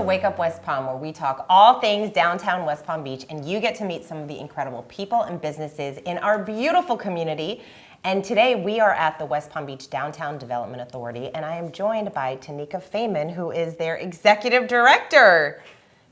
Wake Up West Palm, where we talk all things downtown West Palm Beach, and you get to meet some of the incredible people and businesses in our beautiful community. And today we are at the West Palm Beach Downtown Development Authority, and I am joined by Teneka-Feaman, who is their executive director.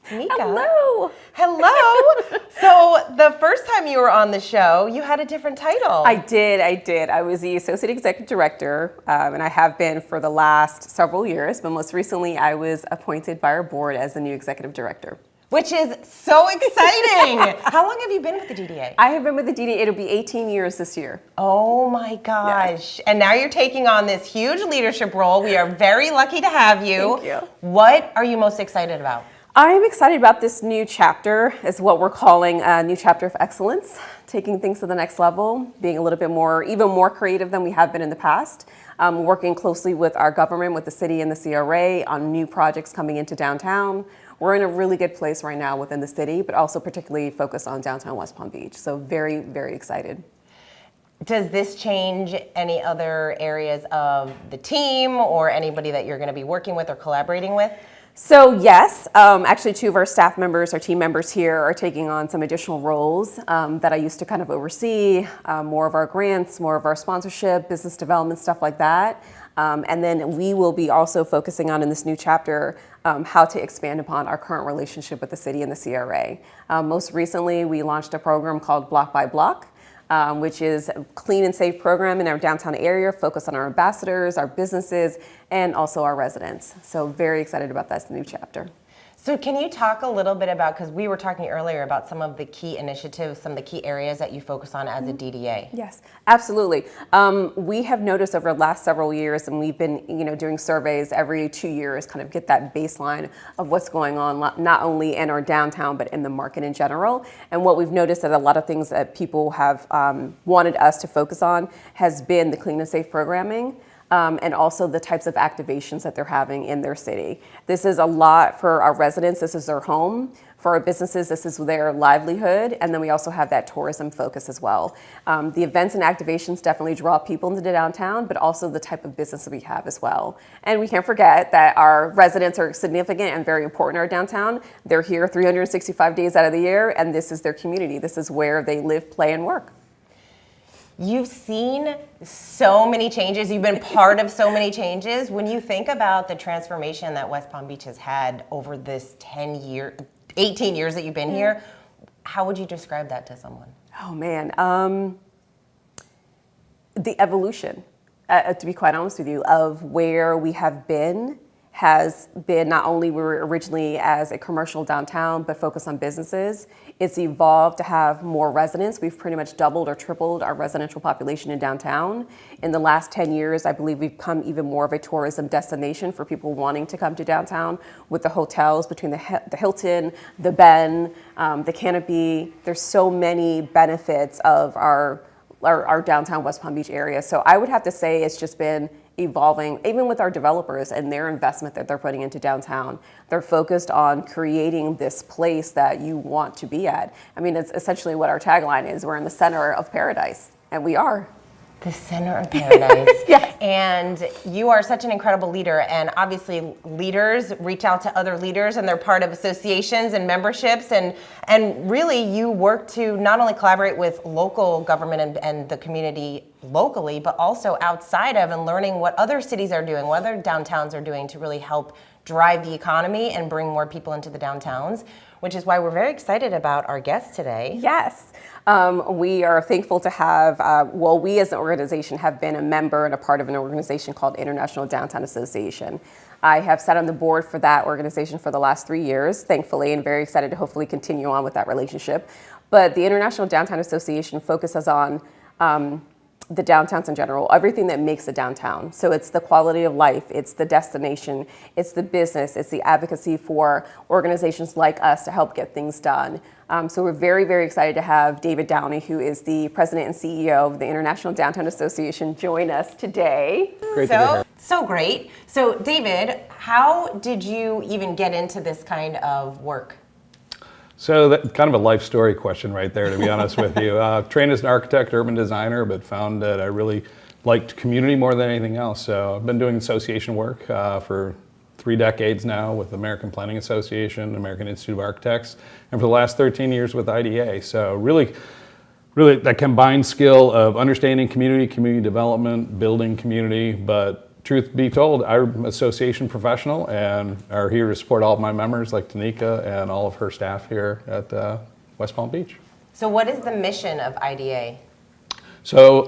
Teneka. Hello. Hello. So the first time you were on the show, you had a different title. I did. I was the Associate Executive Director, and I have been for the last several years, but most recently I was appointed by our board as the new Executive Director. Which is so exciting. How long have you been with the DDA? I have been with the DDA, it'll be 18 years this year. Oh my gosh. Yes. And now you're taking on this huge leadership role. We are very lucky to have you. Thank you. What are you most excited about? I'm excited about this new chapter, is what we're calling a new chapter of excellence, taking things to the next level, being a little bit more, even more creative than we have been in the past, working closely with our government, with the city and the CRA on new projects coming into downtown. We're in a really good place right now within the city, but also particularly focused on downtown West Palm Beach. So very, very excited. Does this change any other areas of the team or anybody that you're going to be working with or collaborating with? So yes, actually two of our staff members, our team members here are taking on some additional roles that I used to kind of oversee, more of our grants, more of our sponsorship, business development, stuff like that. And then we will be also focusing on in this new chapter how to expand upon our current relationship with the city and the CRA. Most recently, we launched a program called Block by Block, which is a clean and safe program in our downtown area, focused on our ambassadors, our businesses, and also our residents. So very excited about that new chapter. So can you talk a little bit about, because we were talking earlier about some of the key initiatives, some of the key areas that you focus on as a DDA? Yes, absolutely. We have noticed over the last several years, and we've been doing surveys every 2 years, kind of get that baseline of what's going on, not only in our downtown, but in the market in general. And what we've noticed that a lot of things that people have wanted us to focus on has been the clean and safe programming. And also the types of activations that they're having in their city. This is a lot for our residents. This is their home. For our businesses, this is their livelihood. And then we also have that tourism focus as well. The events and activations definitely draw people into the downtown, but also the type of business that we have as well. And we can't forget that our residents are significant and very important in our downtown. They're here 365 days out of the year, and this is their community. This is where they live, play, and work. You've seen so many changes. You've been part of so many changes. When you think about the transformation that West Palm Beach has had over this 18 years that you've been here, how would you describe that to someone? Oh man, the evolution, to be quite honest with you, of where we have been has been not only we were originally as a commercial downtown, but focused on businesses. It's evolved to have more residents. We've pretty much doubled or tripled our residential population in downtown. In the last 10 years, I believe we've become even more of a tourism destination for people wanting to come to downtown with the hotels between the Hilton, the Ben, the Canopy. There's so many benefits of our downtown West Palm Beach area. So I would have to say it's just been evolving, even with our developers and their investment that they're putting into downtown. They're focused on creating this place that you want to be at. I mean, it's essentially what our tagline is. We're in the center of paradise, and we are. The center of paradise. Yes. And you are such an incredible leader, and obviously leaders reach out to other leaders, and they're part of associations and memberships, and really you work to not only collaborate with local government and the community locally, but also outside of, and learning what other cities are doing, what other downtowns are doing to really help drive the economy and bring more people into the downtowns, which is why we're very excited about our guest today. Yes. We are thankful to have, we as an organization have been a member and a part of an organization called International Downtown Association. I have sat on the board for that organization for the last 3 years, thankfully, and very excited to hopefully continue on with that relationship. But the International Downtown Association focuses on the downtowns in general, everything that makes a downtown. So it's the quality of life, it's the destination, it's the business, it's the advocacy for organizations like us to help get things done. So we're very, very excited to have David Downey, who is the president and CEO of the International Downtown Association, join us today. Great to be here. So great. So David, how did you even get into this kind of work? So that kind of a life story question right there, to be honest with you. Trained as an architect, urban designer, but found that I really liked community more than anything else. So I've been doing association work for 3 decades now with the American Planning Association, American Institute of Architects, and for the last 13 years with IDA. So really that combined skill of understanding community development, building community, but truth be told, I'm an association professional and are here to support all of my members like Teneka and all of her staff here at West Palm Beach. So what is the mission of IDA? So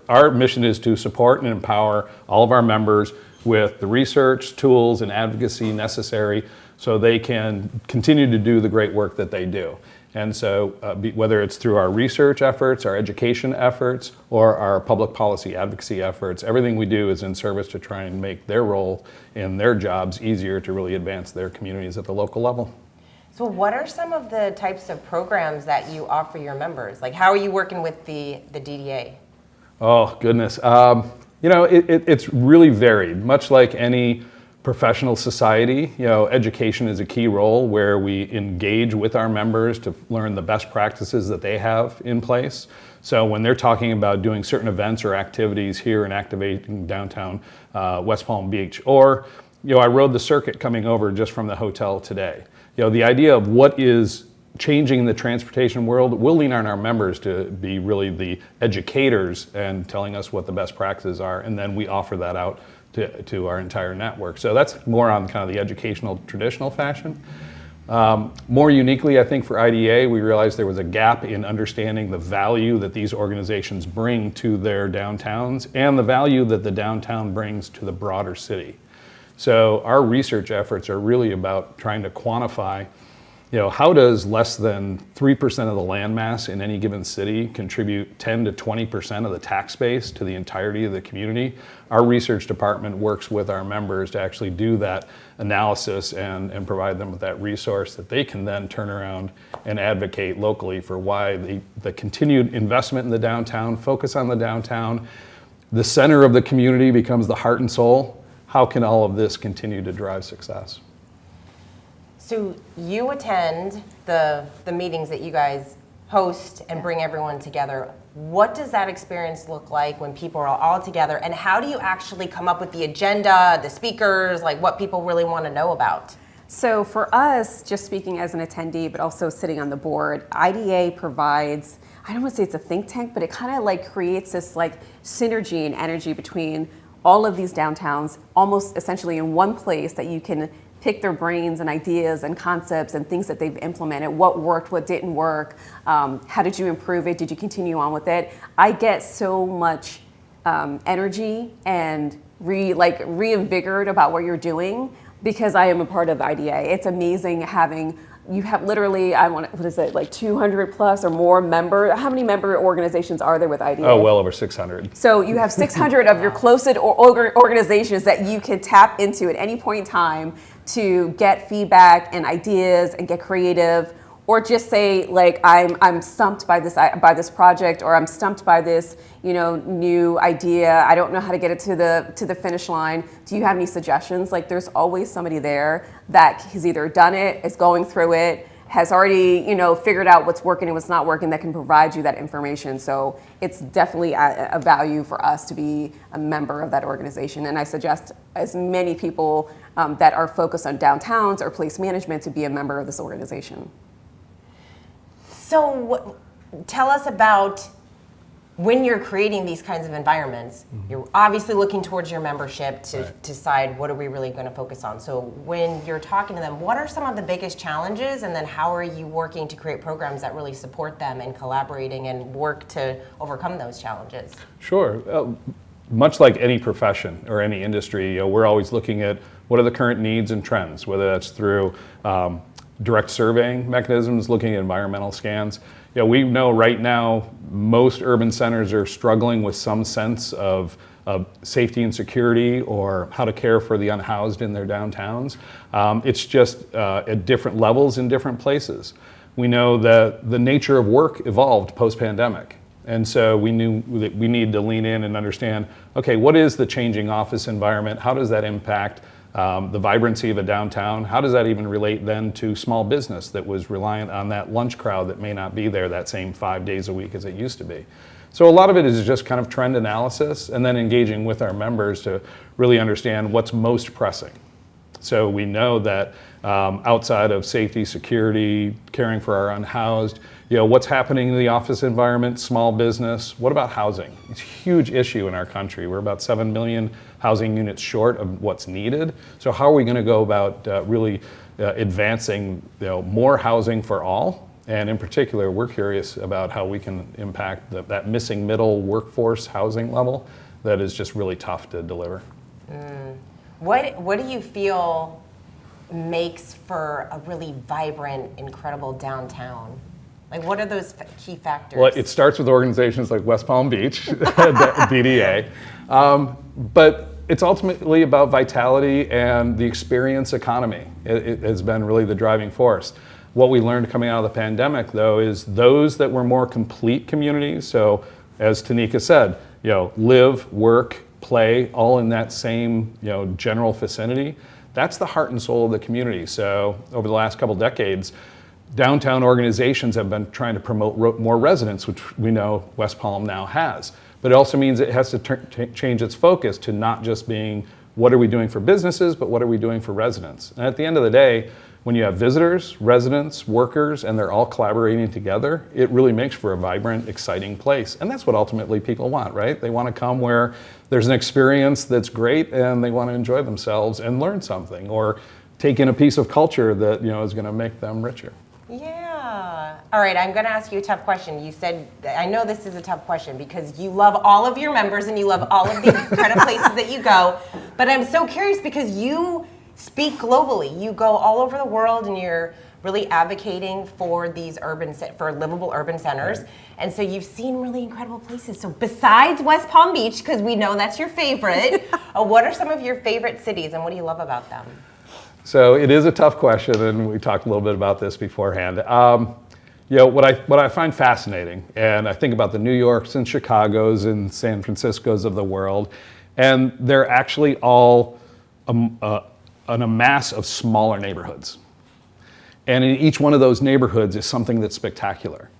our mission is to support and empower all of our members with the research, tools, and advocacy necessary so they can continue to do the great work that they do. And so whether it's through our research efforts, our education efforts, or our public policy advocacy efforts, everything we do is in service to try and make their role in their jobs easier to really advance their communities at the local level. So what are some of the types of programs that you offer your members? Like how are you working with the DDA? Oh, goodness. It's really varied, much like any professional society. Education is a key role where we engage with our members to learn the best practices that they have in place. So when they're talking about doing certain events or activities here and activating downtown West Palm Beach, or I rode the circuit coming over just from the hotel today. The idea of what is changing the transportation world, we'll lean on our members to be really the educators and telling us what the best practices are, and then we offer that out to our entire network. So that's more on kind of the educational, traditional fashion. More uniquely, I think for IDA, we realized there was a gap in understanding the value that these organizations bring to their downtowns and the value that the downtown brings to the broader city. So our research efforts are really about trying to quantify how does less than 3% of the landmass in any given city contribute 10 to 20% of the tax base to the entirety of the community? Our research department works with our members to actually do that analysis and provide them with that resource that they can then turn around and advocate locally for why the continued investment in the downtown, focus on the downtown, the center of the community becomes the heart and soul. How can all of this continue to drive success? So you attend the meetings that you guys host and bring everyone together. What does that experience look like when people are all together, and how do you actually come up with the agenda, the speakers, like what people really want to know about? So for us, just speaking as an attendee, but also sitting on the board, IDA provides, I don't want to say it's a think tank, but it kind of like creates this like synergy and energy between all of these downtowns, almost essentially in one place that you can pick their brains and ideas and concepts and things that they've implemented, what worked, what didn't work, how did you improve it, did you continue on with it? I get so much energy and reinvigorated about what you're doing because I am a part of IDA. It's amazing having, you have literally, what is it, like 200 plus or more how many member organizations are there with IDA? Oh, well over 600. So you have 600 of your closest organizations that you can tap into at any point in time to get feedback and ideas and get creative, or just say like I'm stumped by this project, or I'm stumped by this new idea. I don't know how to get it to the finish line. Do you have any suggestions? Like there's always somebody there that has either done it, is going through it, has already figured out what's working and what's not working, that can provide you that information. So it's definitely a value for us to be a member of that organization. And I suggest as many people that are focused on downtowns or place management to be a member of this organization. So tell us about when you're creating these kinds of environments, you're obviously looking towards your membership to decide what are we really going to focus on. So when you're talking to them, what are some of the biggest challenges, and then how are you working to create programs that really support them and collaborating and work to overcome those challenges? Sure. Much like any profession or any industry, we're always looking at what are the current needs and trends, whether that's through direct surveying mechanisms, looking at environmental scans. We know right now most urban centers are struggling with some sense of safety and security, or how to care for the unhoused in their downtowns. It's just at different levels in different places. We know that the nature of work evolved post-pandemic. And so we knew that we need to lean in and understand, okay, what is the changing office environment? How does that impact the vibrancy of a downtown? How does that even relate then to small business that was reliant on that lunch crowd that may not be there that same 5 days a week as it used to be? So a lot of it is just kind of trend analysis and then engaging with our members to really understand what's most pressing. So we know that outside of safety, security, caring for our unhoused, what's happening in the office environment, small business, what about housing? It's a huge issue in our country. We're about 7 million housing units short of what's needed. So how are we going to go about really advancing more housing for all? And in particular, we're curious about how we can impact that missing middle workforce housing level that is just really tough to deliver. What do you feel makes for a really vibrant, incredible downtown? Like, what are those key factors? Well, it starts with organizations like West Palm Beach, DDA, but it's ultimately about vitality and the experience economy. It has been really the driving force. What we learned coming out of the pandemic, though, is those that were more complete communities, so as Teneka said, live, work, play, all in that same general vicinity, that's the heart and soul of the community. So over the last couple decades, downtown organizations have been trying to promote more residents, which we know West Palm now has. But it also means it has to change its focus to not just being what are we doing for businesses, but what are we doing for residents. And at the end of the day, when you have visitors, residents, workers, and they're all collaborating together, it really makes for a vibrant, exciting place. And that's what ultimately people want, right? They want to come where there's an experience that's great and they want to enjoy themselves and learn something or take in a piece of culture that is going to make them richer. Yeah. All right, I'm going to ask you a tough question. You said, I know this is a tough question because you love all of your members and you love all of the kind of places that you go, but I'm so curious because you speak globally. You go all over the world and you're really advocating for these for livable urban centers. Right. And so you've seen really incredible places. So besides West Palm Beach, because we know that's your favorite, what are some of your favorite cities and what do you love about them? So it is a tough question, and we talked a little bit about this beforehand. What I find fascinating, and I think about the New Yorks and Chicagos and San Franciscos of the world, and they're actually all an amass of smaller neighborhoods. And in each one of those neighborhoods is something that's spectacular.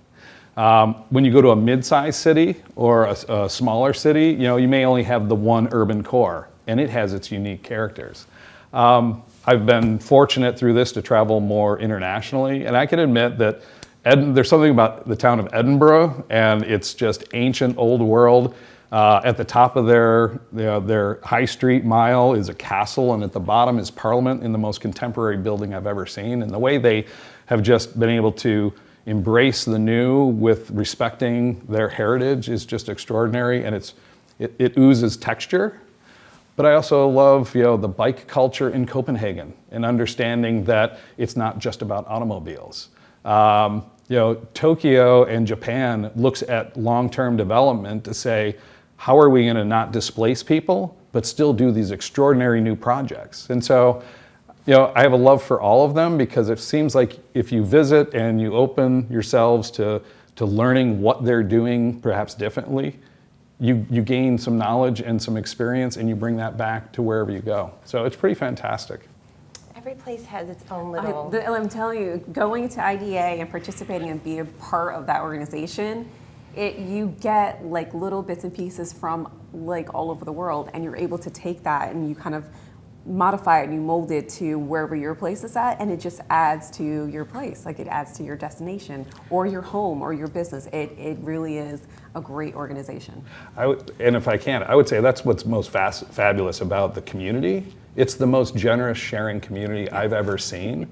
When you go to a mid-sized city or a smaller city, you may only have the one urban core, and it has its unique characters. I've been fortunate through this to travel more internationally, and I can admit that there's something about the town of Edinburgh, and it's just ancient old world. At the top of their high street mile is a castle, and at the bottom is Parliament in the most contemporary building I've ever seen. And the way they have just been able to embrace the new with respecting their heritage is just extraordinary, and it oozes texture. But I also love the bike culture in Copenhagen and understanding that it's not just about automobiles. Tokyo and Japan looks at long-term development to say, how are we going to not displace people, but still do these extraordinary new projects? And so, I have a love for all of them because it seems like if you visit and you open yourselves to learning what they're doing perhaps differently, you gain some knowledge and some experience and you bring that back to wherever you go. So it's pretty fantastic. Every place has its own little... I'm telling you, going to IDA and participating and being a part of that organization, you get like little bits and pieces from like all over the world, and you're able to take that and you kind of modify it and you mold it to wherever your place is at, and it just adds to your place. Like it adds to your destination or your home or your business. It really is a great organization. And if I can, I would say that's what's most fabulous about the community. It's the most generous sharing community I've ever seen.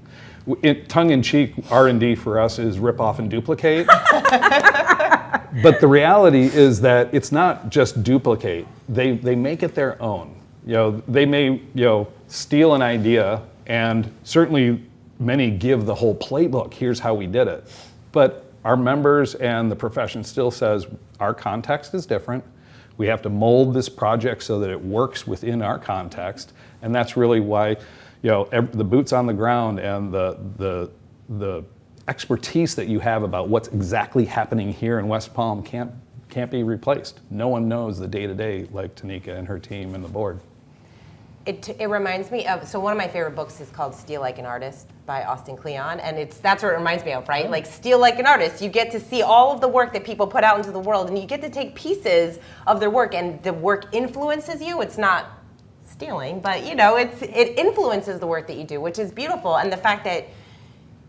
Tongue-in-cheek, R&D for us is rip off and duplicate. But the reality is that it's not just duplicate. They make it their own. They may steal an idea, and certainly many give the whole playbook. Here's how we did it. But our members and the profession still says our context is different. We have to mold this project so that it works within our context, and that's really why the boots on the ground and the expertise that you have about what's exactly happening here in West Palm can't be replaced. No one knows the day-to-day like Teneka and her team and the board. It reminds me of, so one of my favorite books is called Steal Like an Artist by Austin Kleon, and that's what it reminds me of, right? Like steal like an artist. You get to see all of the work that people put out into the world, and you get to take pieces of their work, and the work influences you. It's not stealing, but you know, it influences the work that you do, which is beautiful. And the fact that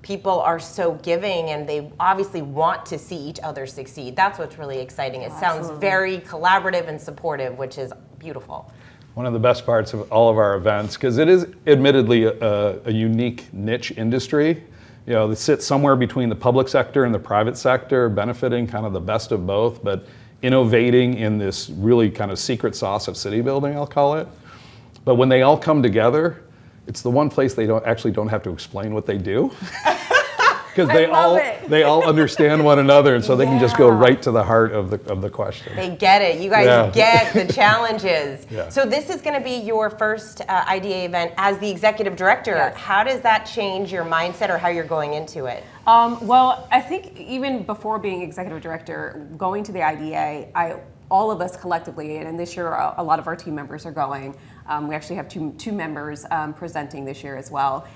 people are so giving and they obviously want to see each other succeed. That's what's really exciting. It sounds very collaborative and supportive, which is beautiful. One of the best parts of all of our events, because it is admittedly a unique niche industry, you know, that sits somewhere between the public sector and the private sector, benefiting kind of the best of both, but innovating in this really kind of secret sauce of city building, I'll call it. But when they all come together, it's the one place they don't have to explain what they do. Because they all understand one another, and so they can just go right to the heart of the question. They get it. You guys get the challenges. Yeah. So this is going to be your first IDA event as the executive director. Yes. How does that change your mindset or how you're going into it? Well, I think even before being executive director, going to the IDA, all of us collectively, and this year a lot of our team members are going. We actually have two members presenting this year as well.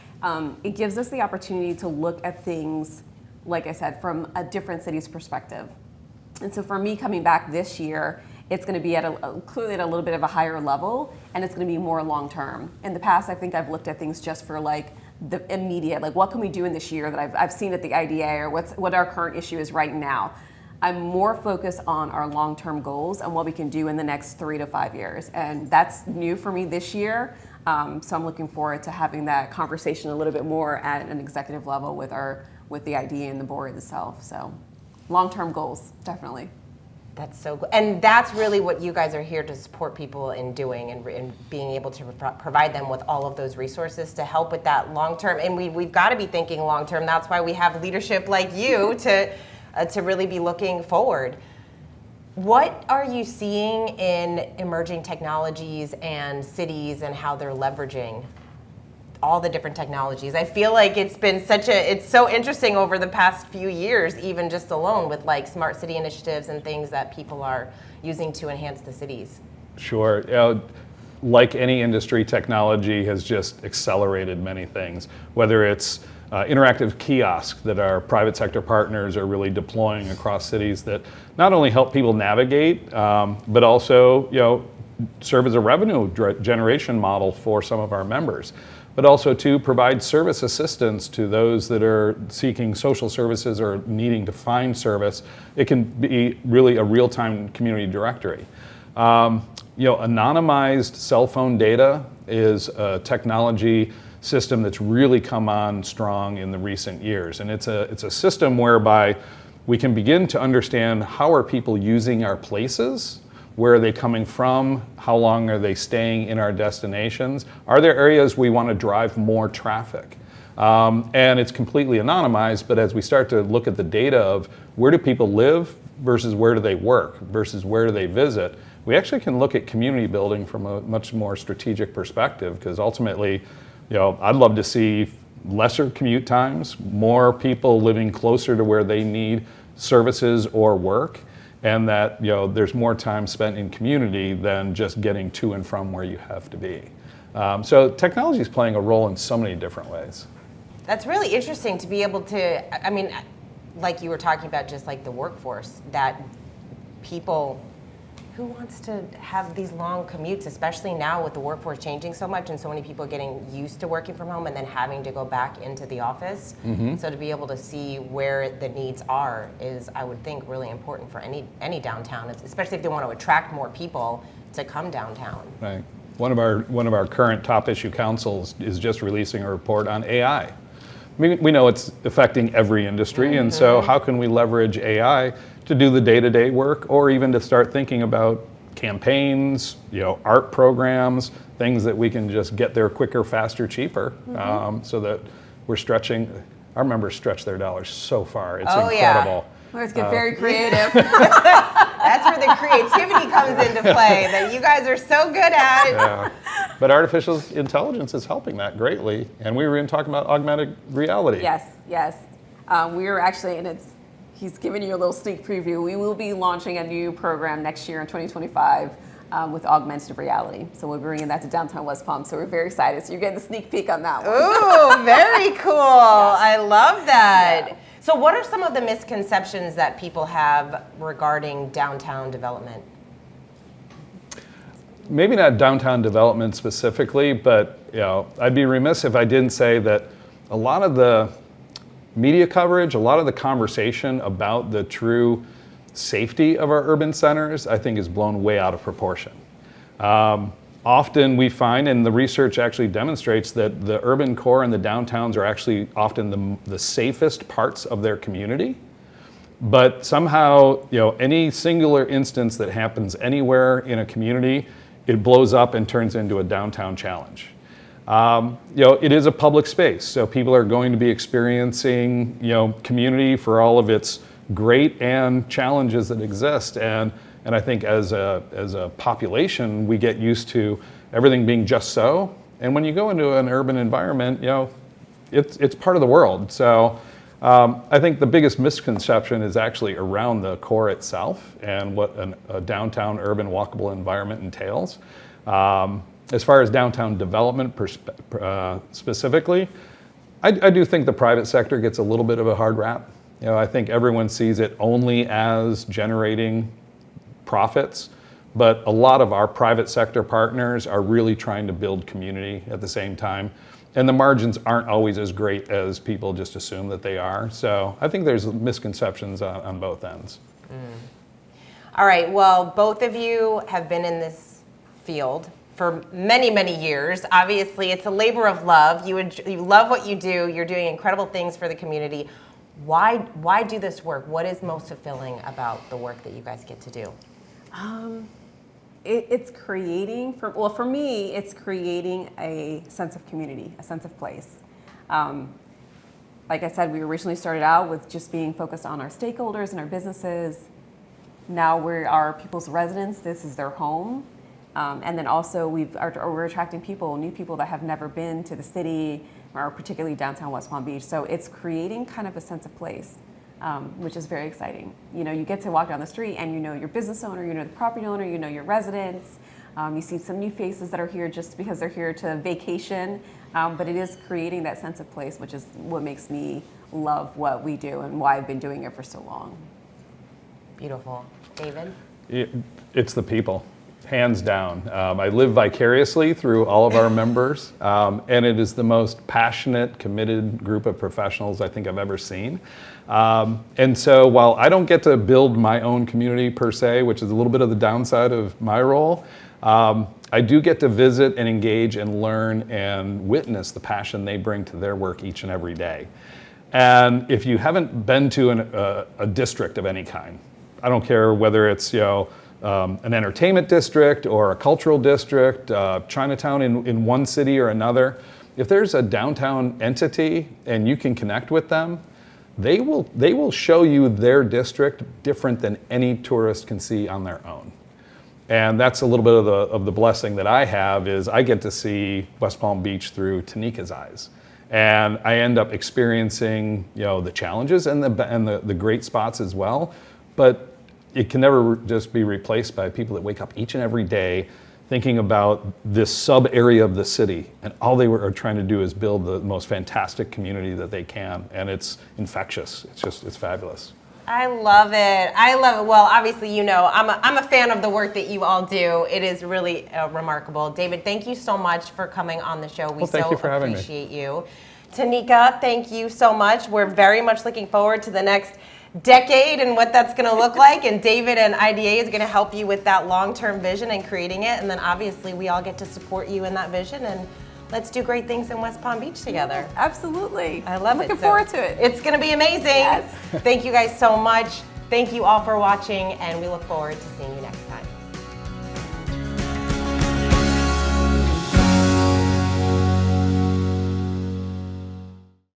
It gives us the opportunity to look at things, like I said, from a different city's perspective. And so for me coming back this year, it's going to be clearly at a little bit of a higher level, and it's going to be more long term. In the past, I think I've looked at things just for like the immediate, like what can we do in this year that I've seen at the IDA, or what our current issue is right now. I'm more focused on our long-term goals and what we can do in the next 3 to 5 years. And that's new for me this year. So I'm looking forward to having that conversation a little bit more at an executive level with the IDA and the board itself. So long-term goals, definitely. That's so good. And that's really what you guys are here to support people in doing, and being able to provide them with all of those resources to help with that long-term. And we've got to be thinking long-term. That's why we have leadership like you to really be looking forward. What are you seeing in emerging technologies and cities and how they're leveraging all the different technologies? I feel like it's been it's so interesting over the past few years, even just alone with like smart city initiatives and things that people are using to enhance the cities. Sure. Like any industry, technology has just accelerated many things, whether it's interactive kiosks that our private sector partners are really deploying across cities that not only help people navigate, but also serve as a revenue generation model for some of our members, but also to provide service assistance to those that are seeking social services or needing to find service. It can be really a real-time community directory. Anonymized cell phone data is a technology system that's really come on strong in the recent years. And it's a system whereby we can begin to understand how are people using our places, where are they coming from, how long are they staying in our destinations, are there areas we want to drive more traffic? And it's completely anonymized, but as we start to look at the data of where do people live versus where do they work versus where do they visit, we actually can look at community building from a much more strategic perspective, because ultimately, I'd love to see lesser commute times, more people living closer to where they need services or work, and that there's more time spent in community than just getting to and from where you have to be. So technology is playing a role in so many different ways. That's really interesting to be able to, I mean, like you were talking about, just like the workforce, that people, who wants to have these long commutes, especially now with the workforce changing so much and so many people getting used to working from home and then having to go back into the office. Mm-hmm. So to be able to see where the needs are is, I would think, really important for any downtown, especially if they want to attract more people to come downtown. Right. One of our current top issue councils is just releasing a report on AI. We know it's affecting every industry, and so how can we leverage AI to do the day-to-day work, or even to start thinking about campaigns, art programs, things that we can just get there quicker, faster, cheaper, so that we're stretching. Our members stretch their dollars so far. It's incredible. Yeah. Let's get very creative. That's where the creativity comes into play that you guys are so good at. Yeah. But artificial intelligence is helping that greatly. And we were even talking about augmented reality. Yes. We are actually, and he's giving you a little sneak preview. We will be launching a new program next year in 2025 with augmented reality. So we'll be bringing that to downtown West Palm. So we're very excited. So you're getting the sneak peek on that one. Ooh, very cool. I love that. Yeah. So what are some of the misconceptions that people have regarding downtown development? maybe not downtown development specifically, but I'd be remiss if I didn't say that a lot of the media coverage, a lot of the conversation about the true safety of our urban centers, I think is blown way out of proportion. Often we find, and the research actually demonstrates, that the urban core and the downtowns are actually often the safest parts of their community. But somehow, any singular instance that happens anywhere in a community, it blows up and turns into a downtown challenge. It is a public space, so people are going to be experiencing, community for all of its great and challenges that exist. And I think as a population, we get used to everything being just so. And when you go into an urban environment, it's part of the world. So I think the biggest misconception is actually around the core itself and what a downtown urban walkable environment entails. As far as downtown development specifically, I do think the private sector gets a little bit of a hard rap. I think everyone sees it only as generating profits, but a lot of our private sector partners are really trying to build community at the same time. And the margins aren't always as great as people just assume that they are. So I think there's misconceptions on both ends. All right, well, both of you have been in this field for many, many years. Obviously, it's a labor of love. You love what you do. You're doing incredible things for the community. Why do this work? What is most fulfilling about the work that you guys get to do? It's creating, for me, it's creating a sense of community, a sense of place. Like I said, we originally started out with just being focused on our stakeholders and our businesses. Now we are people's residents. This is their home. And then also we're attracting new people that have never been to the city, or particularly downtown West Palm Beach. So it's creating kind of a sense of place, which is very exciting. You get to walk down the street and your business owner, the property owner, your residents. You see some new faces that are here just because they're here to vacation. But it is creating that sense of place, which is what makes me love what we do and why I've been doing it for so long. Beautiful. David? It's the people. Hands down. I live vicariously through all of our members, and it is the most passionate, committed group of professionals I think I've ever seen. And so while I don't get to build my own community per se, which is a little bit of the downside of my role, I do get to visit and engage and learn and witness the passion they bring to their work each and every day. And if you haven't been to a district of any kind, I don't care whether it's an entertainment district or a cultural district, Chinatown in one city or another, if there's a downtown entity and you can connect with them, they will show you their district different than any tourist can see on their own. And that's a little bit of the blessing that I have, is I get to see West Palm Beach through Teneka's eyes. And I end up experiencing the challenges and the great spots as well. But it can never just be replaced by people that wake up each and every day thinking about this sub area of the city, and all they are trying to do is build the most fantastic community that they can, and it's infectious. It's fabulous. I love it. Well, obviously, I'm a fan of the work that you all do. It is really remarkable. David, thank you so much for coming on the show. We thank you for having me. Appreciate you. Teneka, thank you so much. We're very much looking forward to the next decade and what that's going to look like, and David and IDA is going to help you with that long-term vision and creating it, and then obviously we all get to support you in that vision, and let's do great things in West Palm Beach together. Yes, absolutely. I love it. Looking forward to it. It's going to be amazing. Yes. Thank you guys so much. Thank you all for watching, and we look forward to seeing you next time.